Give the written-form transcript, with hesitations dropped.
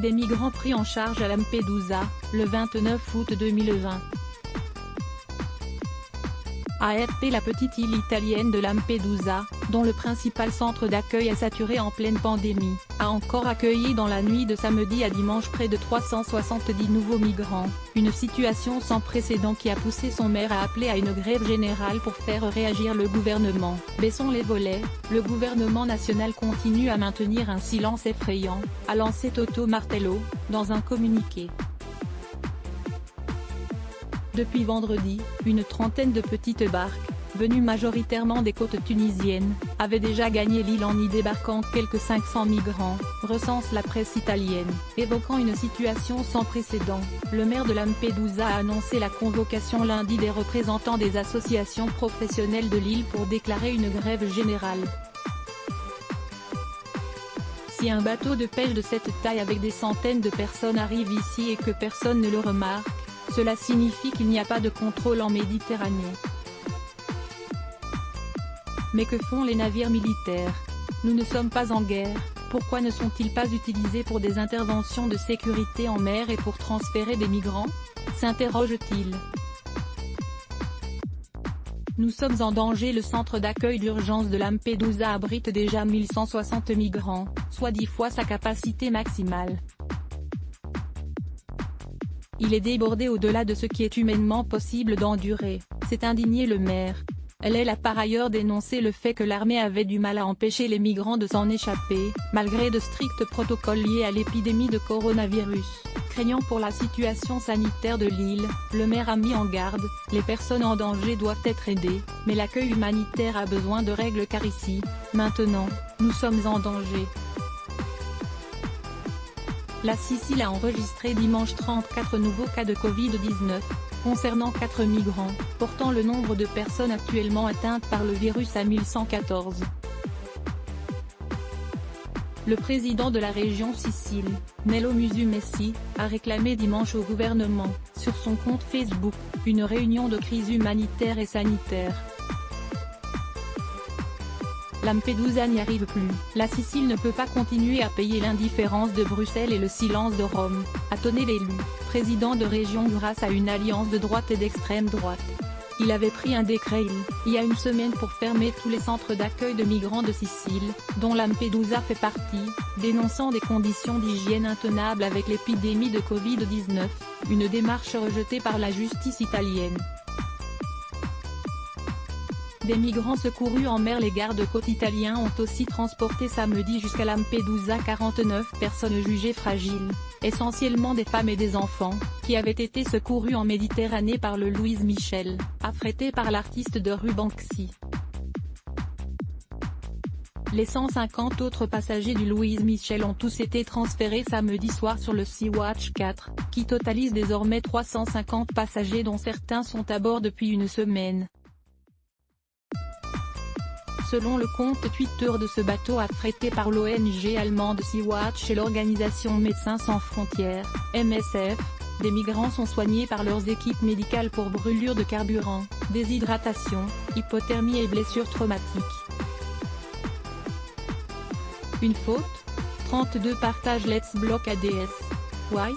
Des migrants pris en charge à Lampedusa, le 29 août 2020. AFP. La petite île italienne de Lampedusa, dont le principal centre d'accueil est saturé en pleine pandémie, a encore accueilli dans la nuit de samedi à dimanche près de 370 nouveaux migrants, une situation sans précédent qui a poussé son maire à appeler à une grève générale pour faire réagir le gouvernement. Baissons les volets, le gouvernement national continue à maintenir un silence effrayant, a lancé Toto Martello, dans un communiqué. Depuis vendredi, une trentaine de petites barques, venues majoritairement des côtes tunisiennes, avaient déjà gagné l'île en y débarquant quelques 500 migrants, recense la presse italienne. Évoquant une situation sans précédent, le maire de Lampedusa a annoncé la convocation lundi des représentants des associations professionnelles de l'île pour déclarer une grève générale. Si un bateau de pêche de cette taille avec des centaines de personnes arrive ici et que personne ne le remarque, cela signifie qu'il n'y a pas de contrôle en Méditerranée. Mais que font les navires militaires? Nous ne sommes pas en guerre, pourquoi ne sont-ils pas utilisés pour des interventions de sécurité en mer et pour transférer des migrants? S'interroge-t-il. Nous sommes en danger. Le centre d'accueil d'urgence de Lampedusa abrite déjà 1160 migrants, soit 10 fois sa capacité maximale. Il est débordé au-delà de ce qui est humainement possible d'endurer, s'est indigné le maire. Elle a par ailleurs dénoncé le fait que l'armée avait du mal à empêcher les migrants de s'en échapper, malgré de stricts protocoles liés à l'épidémie de coronavirus. Craignant pour la situation sanitaire de l'île, le maire a mis en garde, les personnes en danger doivent être aidées, mais l'accueil humanitaire a besoin de règles car ici, maintenant, nous sommes en danger. La Sicile a enregistré dimanche 34 nouveaux cas de Covid-19, concernant 4 migrants, portant le nombre de personnes actuellement atteintes par le virus à 1114. Le président de la région Sicile, Nello Musumeci, a réclamé dimanche au gouvernement, sur son compte Facebook, une réunion de crise humanitaire et sanitaire. Lampedusa n'y arrive plus. La Sicile ne peut pas continuer à payer l'indifférence de Bruxelles et le silence de Rome, a tonné l'élu, président de région grâce à une alliance de droite et d'extrême droite. Il avait pris un décret il y a une semaine pour fermer tous les centres d'accueil de migrants de Sicile, dont Lampedusa fait partie, dénonçant des conditions d'hygiène intenables avec l'épidémie de Covid-19, une démarche rejetée par la justice italienne. Des migrants secourus en mer. Les gardes-côtes italiens ont aussi transporté samedi jusqu'à Lampedusa 49 personnes jugées fragiles, essentiellement des femmes et des enfants, qui avaient été secourus en Méditerranée par le Louise Michel, affrété par l'artiste de rue Banksy. Les 150 autres passagers du Louise Michel ont tous été transférés samedi soir sur le Sea-Watch 4, qui totalise désormais 350 passagers dont certains sont à bord depuis une semaine. Selon le compte Twitter de ce bateau affrété par l'ONG allemande Sea-Watch et l'organisation Médecins sans frontières, MSF, des migrants sont soignés par leurs équipes médicales pour brûlure de carburant, déshydratation, hypothermie et blessures traumatiques. Une faute? 32 partage Let's Block ADS. Why?